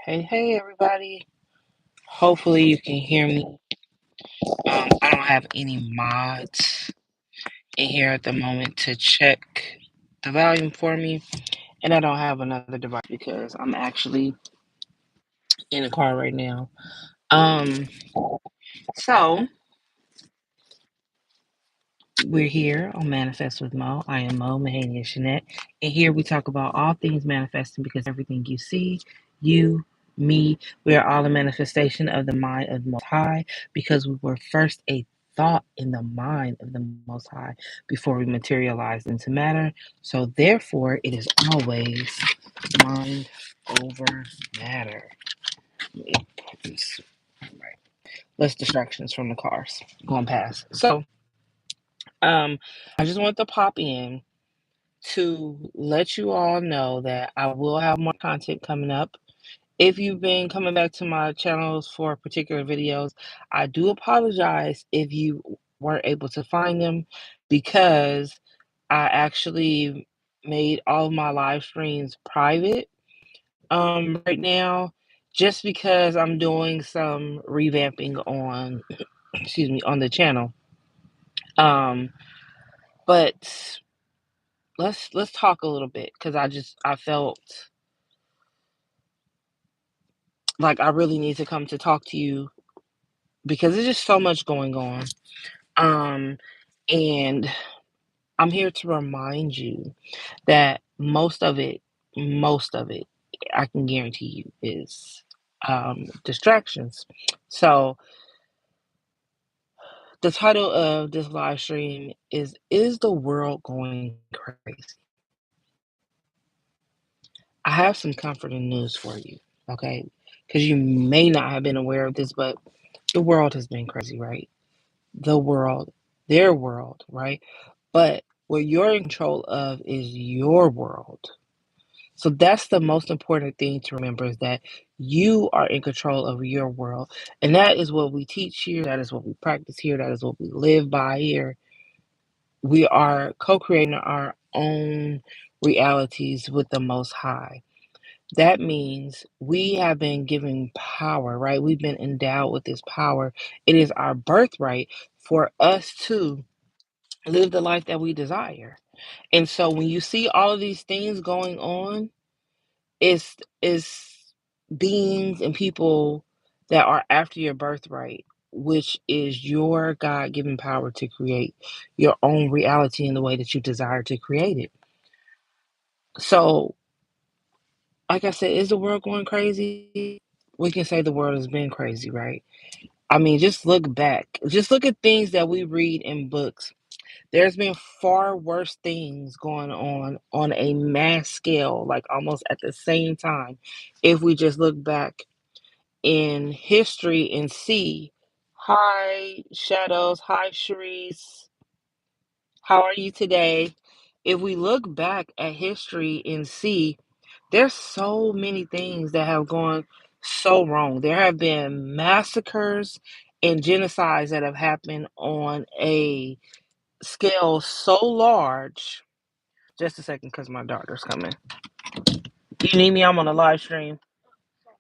Hey, everybody. Hopefully, you can hear me. I don't have any mods in here at the moment to check the volume for me, and I don't have another device because I'm actually in the car right now. Um, so we're here on Manifest with Mo. I am Mo Mahaney Jeanette, and here we talk about all things manifesting because everything you see, you, me, we are all a manifestation of the mind of the Most High because we were first a thought in the mind of the Most High before we materialized into matter. So therefore, it is always mind over matter. Let me put this right. Less distractions from the cars going past. Um, I just want to pop in to let you all know that I will have more content coming up. If you've been coming back to my channels for particular videos, I do apologize if you weren't able to find them because I actually made all of my live streams private right now just because I'm doing some revamping on excuse me on the channel. Um but let's talk a little bit because I felt like I really need to come to talk to you because there's just so much going on. Um, and I'm here to remind you that most of it, I can guarantee you is distractions. So the title of this live stream is the world going crazy? I have some comforting news for you, okay? Because you may not have been aware of this, but the world has been crazy, right? The world, their world, right? But what you're in control of is your world. So that's the most important thing to remember is that you are in control of your world. And that is what we teach here. That is what we practice here. That is what we live by here. We are co creating our own realities with the Most High. That means we have been given power, right? We've been endowed with this power. It is our birthright for us to live the life that we desire. And so when you see all of these things going on, it's beings and people that are after your birthright, which is your God-given power to create your own reality in the way that you desire to create it. So, like I said, is the world going crazy? We can say the world has been crazy, right? I mean, just look back. Just look at things that we read in books. There's been far worse things going on a mass scale, like almost at the same time. If we just look back in history and see, hi, Shadows, hi, Sharice, how are you today? If we look back at history and see, there's so many things that have gone so wrong. There have been massacres and genocides that have happened on a scale so large. Just a second, because my daughter's coming. Do you need me? I'm on a live stream.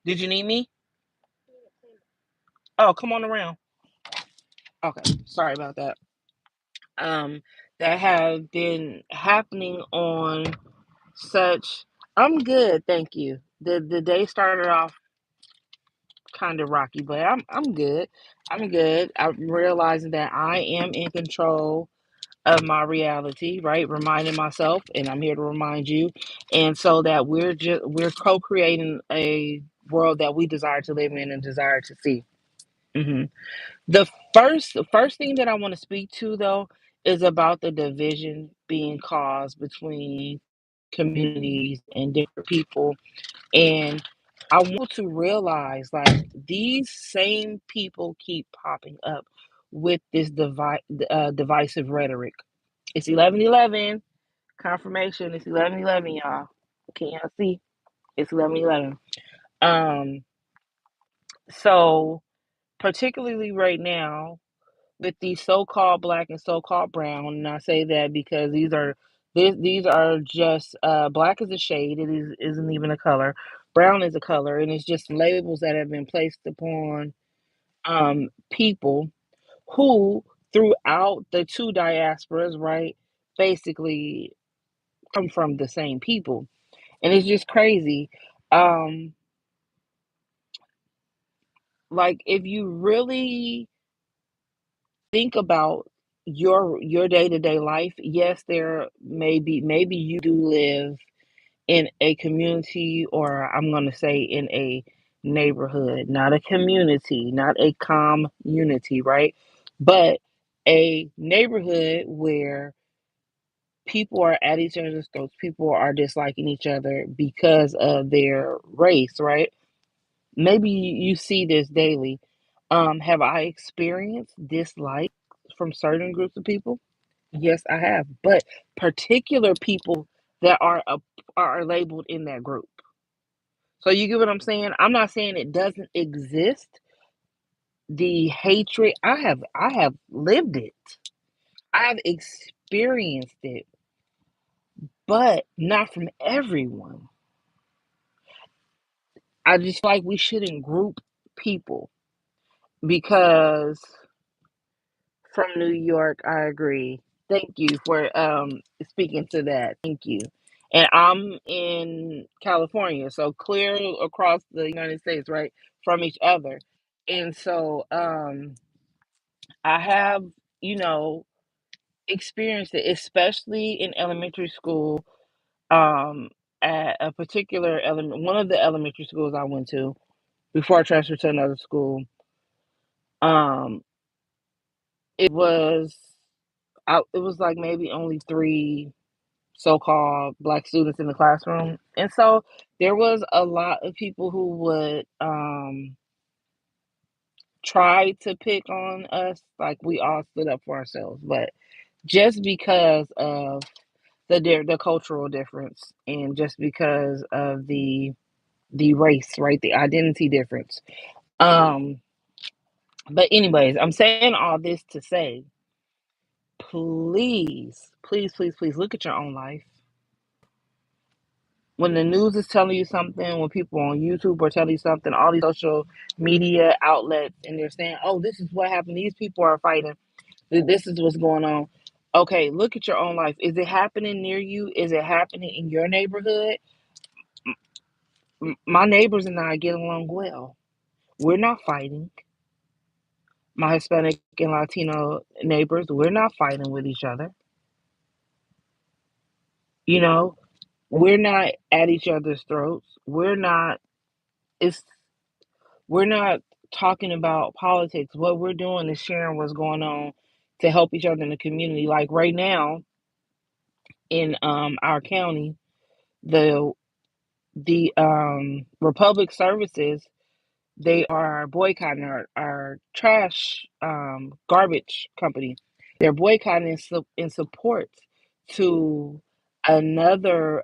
Did you need me? Oh, come on around. Okay, sorry about that. Um, that have been happening on such. I'm good, thank you. The day started off kind of rocky, but I'm good. I'm good. I'm realizing that I am in control of my reality, right? Reminding myself, and I'm here to remind you, and so that we're co-creating a world that we desire to live in and desire to see. hmm the first thing that I want to speak to though is about the division being caused between communities and different people, and I want to realize like these same people keep popping up with this divisive rhetoric. It's 11:11. Confirmation. It's 11:11, y'all. Can y'all see? It's 11:11. Um. So particularly right now with the so-called black and so-called brown, and I say that because these are just black is a shade. It isn't even a color. Brown is a color, and it's just labels that have been placed upon people who, throughout the two diasporas, right, basically come from the same people. And it's just crazy. Um, like if you really think about your day-to-day life, yes, there maybe you do live in a community, or I'm going to say in a neighborhood, not a community, not a community, right? But a neighborhood where people are at each other's throats, people are disliking each other because of their race, right? Maybe you see this daily. Have I experienced dislike from certain groups of people? Yes, I have, but particular people that are labeled in that group. So you get what I'm saying? I'm not saying it doesn't exist. The hatred, I have lived it. I've experienced it, but not from everyone. I just feel like we shouldn't group people because from New York, I agree. Thank you for speaking to that. Thank you. And I'm in California, so clear across the United States, right, from each other. And so I have, you know, experienced it, especially in elementary school. Um, at a particular one of the elementary schools I went to before I transferred to another school. Um, it was it was like maybe only three so-called black students in the classroom, and so there was a lot of people who would try to pick on us. Like we all stood up for ourselves, but just because of the cultural difference, and just because of the race, right, the identity difference. Um, but anyways, I'm saying all this to say, please, please, please, please look at your own life. When the news is telling you something, when people on YouTube are telling you something, all these social media outlets, and they're saying, "Oh, this is what happened. These people are fighting. This is what's going on." Okay, look at your own life. Is it happening near you? Is it happening in your neighborhood? My neighbors and I get along well. We're not fighting. My Hispanic and Latino neighbors, we're not fighting with each other. You know, we're not at each other's throats. It's we're not talking about politics. What we're doing is sharing what's going on to help each other in the community. Like right now in our county, the the Republic Services, they are boycotting our trash garbage company. They're boycotting in support to another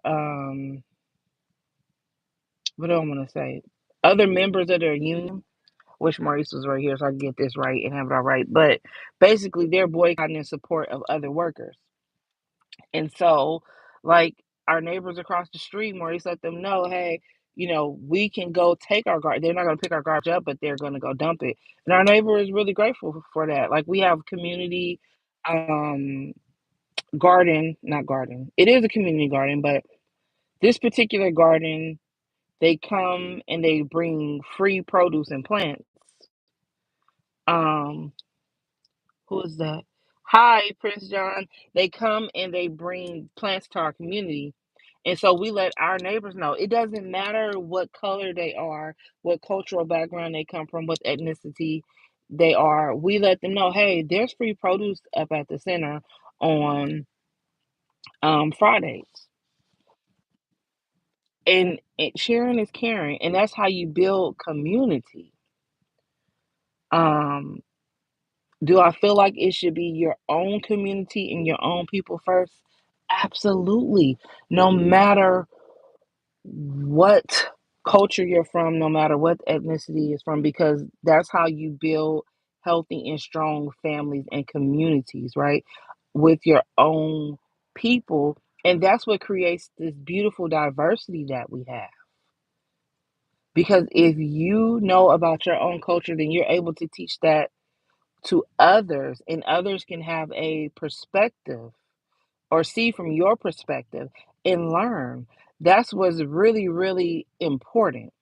what do I want to say? Other members of their union. Wish Maurice was right here so I can get this right and have it all right. But basically, they're boycotting in support of other workers. And so, like our neighbors across the street, Maurice let them know, hey, we can go take our garbage. They're not going to pick our garbage up, but they're going to go dump it. And our neighbor is really grateful for that. Like we have community um, garden, not garden. It is a community garden, but this particular garden, they come and they bring free produce and plants. Um, Who is that? Hi, Prince John. They come and they bring plants to our community. And so we let our neighbors know it doesn't matter what color they are, what cultural background they come from, what ethnicity they are. We let them know, hey, there's free produce up at the center on Fridays. And sharing is caring, and that's how you build community. Um, Do I feel like it should be your own community and your own people first? Absolutely. No matter what culture you're from, no matter what ethnicity is from, because that's how you build healthy and strong families and communities, right? With your own people. And that's what creates this beautiful diversity that we have. Because if you know about your own culture, then you're able to teach that to others, and others can have a perspective or see from your perspective and learn. That's what's really, really important.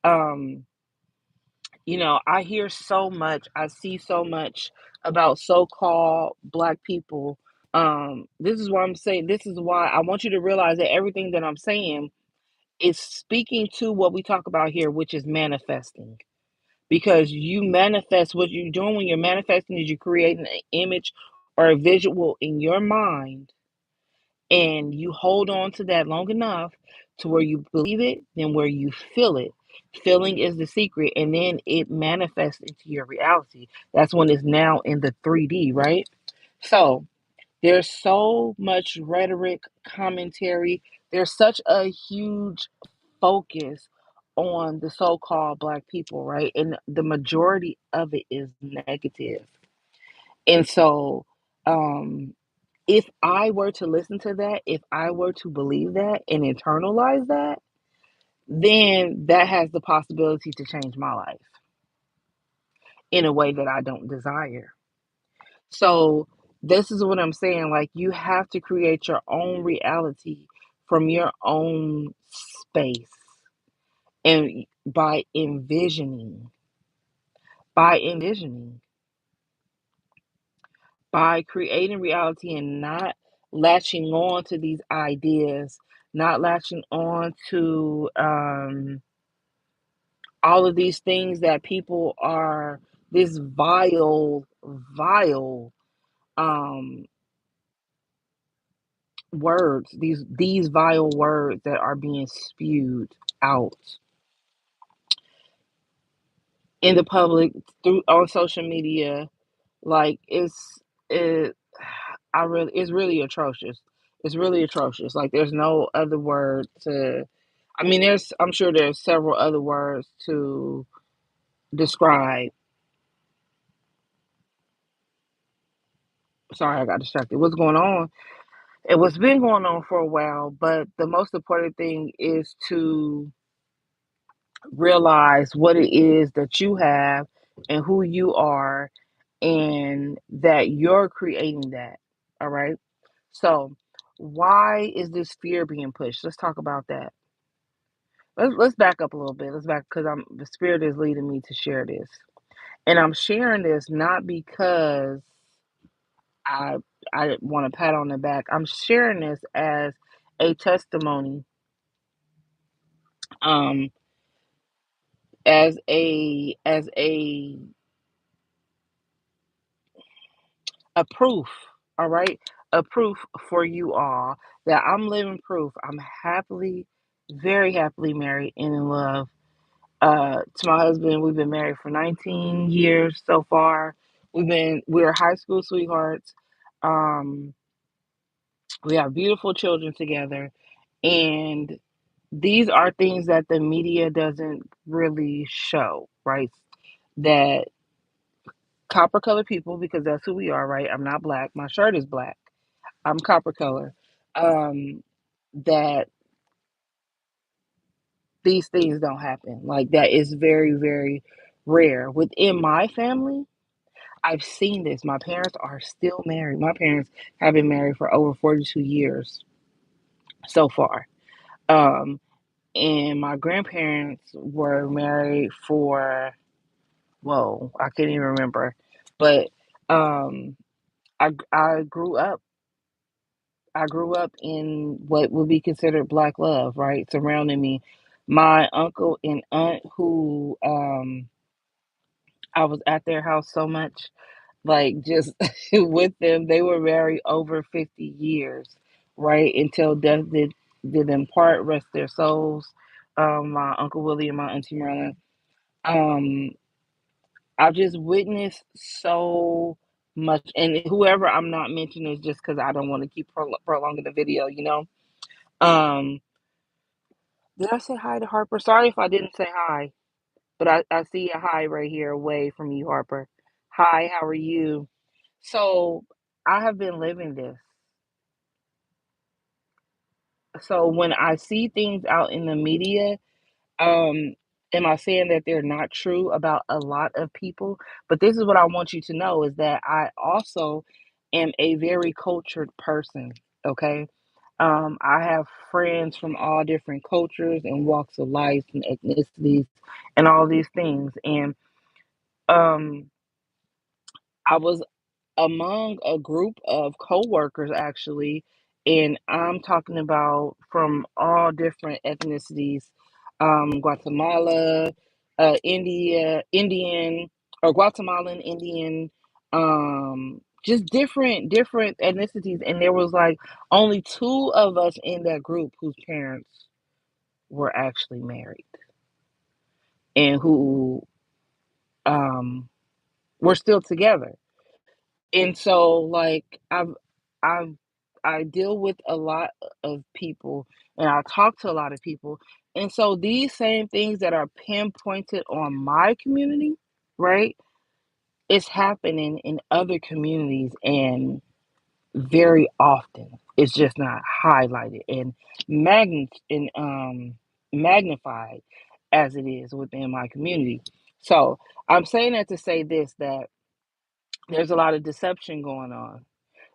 Um, I hear so much, I see so much about so-called black people. This is why I'm saying, this is why I want you to realize that everything that I'm saying is speaking to what we talk about here, which is manifesting. Because you manifest what you're doing when you're manifesting is you're creating an image or a visual in your mind, and you hold on to that long enough to where you believe it, then where you feel it. Feeling is the secret, and then it manifests into your reality. That's when it's now in the 3D, right? So there's so much rhetoric, commentary. There's such a huge focus on the so-called black people, right? And the majority of it is negative. And so, um, if I were to listen to that, if I were to believe that and internalize that, then that has the possibility to change my life in a way that I don't desire. So, this is what I'm saying. Like, you have to create your own reality from your own space and by envisioning, by creating reality and not latching on to these ideas, not latching on to all of these things that people are, this vile um, words, these vile words that are being spewed out in the public through on social media. Like it it's really atrocious. It's really atrocious. Like there's no other word to, I mean, I'm sure there's several other words to describe. Sorry, I got distracted. What's going on? And what's been going on for a while, but the most important thing is to realize what it is that you have and who you are, and that you're creating that. All right. So, why is this fear being pushed? Let's talk about that. Let's back up a little bit. Let's back, because I'm the spirit is leading me to share this, and I'm sharing this not because I I want to pat on the back. I'm sharing this as a testimony, um, as a proof. All right, a proof for you all that I'm living proof. I'm happily, very happily married and in love to my husband. We've been married for 19 years so far. We're high school sweethearts. Um, we have beautiful children together, and these are things that the media doesn't really show, right? That copper color people, because that's who we are, right? I'm not black. My shirt is black. I'm copper color. Um, that these things don't happen. Like that is very, very rare within my family. I've seen this. My parents are still married. My parents have been married for over 42 years so far. Um, and my grandparents were married for, whoa, I can't even remember. But um, I grew up. I grew up in what would be considered black love, right? Surrounding me, my uncle and aunt, who I was at their house so much, like just with them. They were married over 50 years, right? Until death did them part, rest their souls. My Uncle Willie and my Auntie Marilyn. Um, I've just witnessed so much, and whoever I'm not mentioning is just because I don't want to keep prolonging the video. Um, did I say hi to Harper? Sorry if I didn't say hi, but I see a hi right here away from you, Harper. Hi, how are you? So I have been living this. So when I see things out in the media, Um, am I saying that they're not true about a lot of people? But this is what I want you to know is that I also am a very cultured person. Okay. I have friends from all different cultures and walks of life and ethnicities and all these things. And um, I was among a group of coworkers actually, and I'm talking about from all different ethnicities, Guatemala, Indian, or Guatemalan, Indian, just different ethnicities, and there was like only two of us in that group whose parents were actually married and who um, were still together. And so like I've I deal with a lot of people and I talk to a lot of people. And so these same things that are pinpointed on my community, right? It's happening in other communities and very often it's just not highlighted and magnified as it is within my community. So I'm saying that to say this, that there's a lot of deception going on.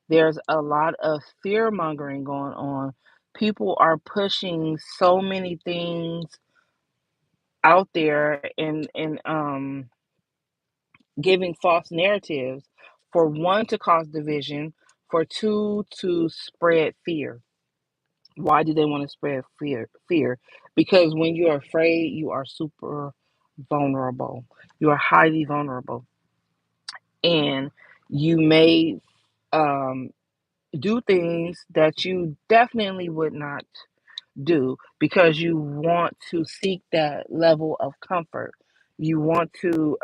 There's a lot of fear mongering going on. People are pushing so many things out there and giving false narratives, for one, to cause division, for two, to spread fear. Why do they want to spread fear? Because when you're afraid, you are super vulnerable. You are highly vulnerable, and you may um, do things that you definitely would not do because you want to seek that level of comfort. You want to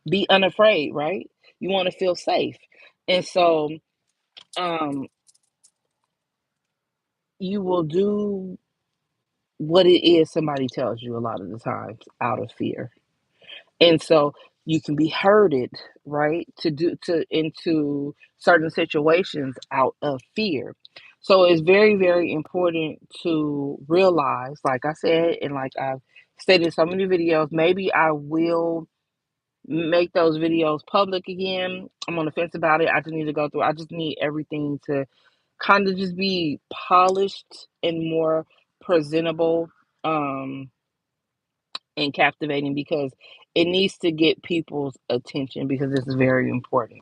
be unafraid, right? You want to feel safe. And so um, you will do what it is somebody tells you a lot of the times out of fear. And so you can be herded, right, to do to into certain situations out of fear. So it's very, very important to realize, like I said, and like I've stated in so many videos, maybe I will make those videos public again. I'm on the fence about it. I just need to go through, I just need everything to kind of just be polished and more presentable. And captivating, because it needs to get people's attention because this is very important.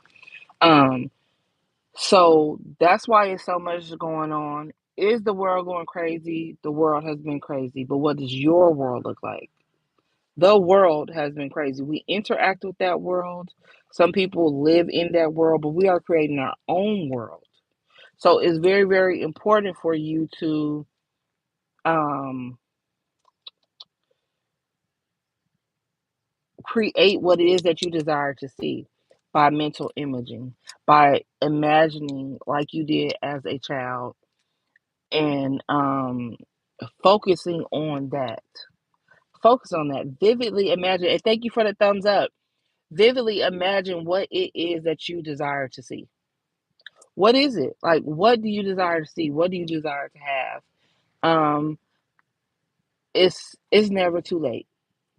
Um, so that's why it's so much going on. Is the world going crazy? The world has been crazy, but what does your world look like? The world has been crazy. We interact with that world. Some people live in that world, but we are creating our own world. So it's very, very important for you to um, create what it is that you desire to see by mental imaging, by imagining like you did as a child, and focusing on that. Focus on that. Vividly imagine, and thank you for the thumbs up. Vividly imagine what it is that you desire to see. What is it? Like, what do you desire to see? What do you desire to have? Um, it's never too late.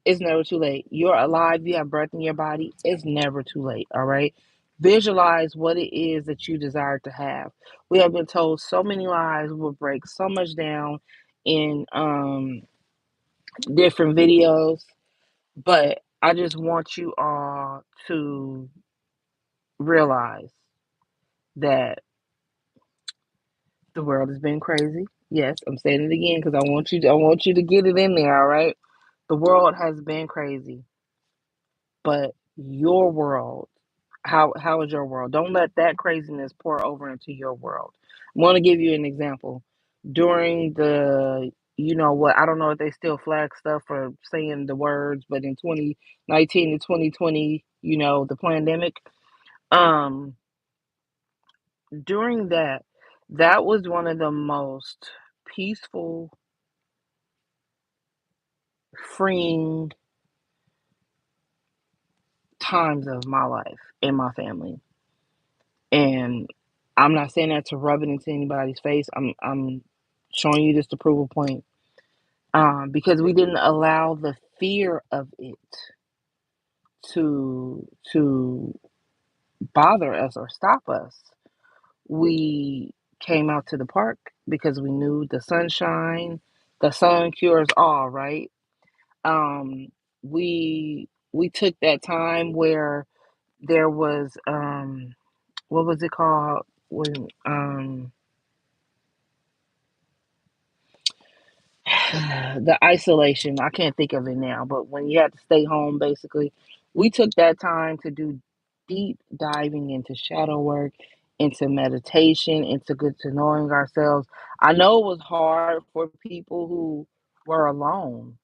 It's never too late. You're alive, you have breath in your body. It's never too late, all right? Visualize what it is that you desire to have. We have been told so many lies. We'll break so much down in different videos, but I just want you all to realize that the world has been crazy. Yes, I'm saying it again because I want you to get it in there, all right? The world has been crazy, but your world, how is your world? Don't let that craziness pour over into your world. I want to give you an example. During the, you know what, I don't know if they still flag stuff for saying the words, but in 2019 to 2020, you know, the pandemic, um, during that, that was one of the most peaceful, freeing times of my life and my family. And I'm not saying that to rub it into anybody's face. I'm showing you this to prove a point. because we didn't allow the fear of it to bother us or stop us. We came out to the park because we knew the sunshine, the sun cures all, right? Um, we took that time where there was what was it called when the isolation. I can't think of it now, but when you had to stay home, basically, we took that time to do deep diving into shadow work, into meditation, into good to knowing ourselves. I know it was hard for people who were alone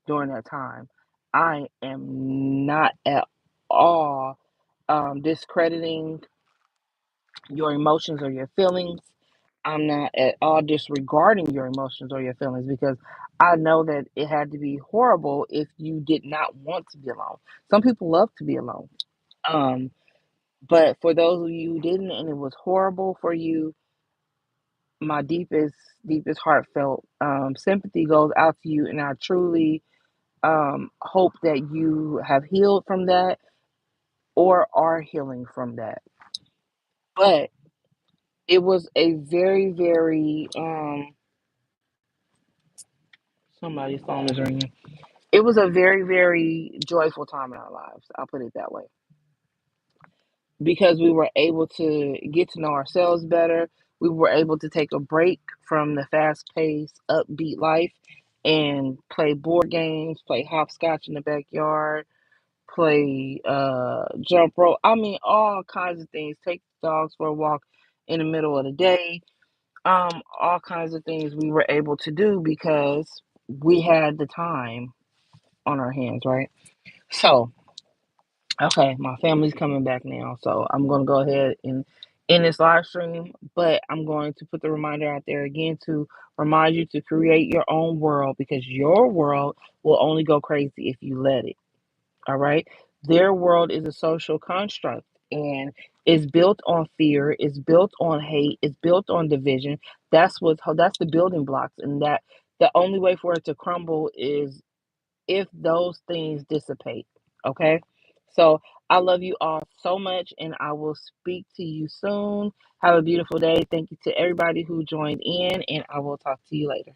during that time. I am not at all discrediting your emotions or your feelings. I'm not at all disregarding your emotions or your feelings because I know that it had to be horrible if you did not want to be alone. Some people love to be alone. Um, but for those of you who didn't and it was horrible for you, my deepest heartfelt sympathy goes out to you, and I truly hope that you have healed from that or are healing from that. But it was a very somebody's phone is ringing. It was a very joyful time in our lives. I'll put it that way. Because we were able to get to know ourselves better. We were able to take a break from the fast paced, upbeat life and play board games, play hopscotch in the backyard, play jump rope. I mean, all kinds of things. Take the dogs for a walk in the middle of the day. All kinds of things we were able to do because we had the time on our hands, right? So, okay, my family's coming back now, so I'm gonna go ahead and end this live stream, but I'm going to put the reminder out there again to remind you to create your own world because your world will only go crazy if you let it. All right. Their world is a social construct and it's built on fear, it's built on hate, it's built on division. That's the building blocks, and that the only way for it to crumble is if those things dissipate. Okay. So I love you all so much, and I will speak to you soon. Have a beautiful day. Thank you to everybody who joined in, and I will talk to you later.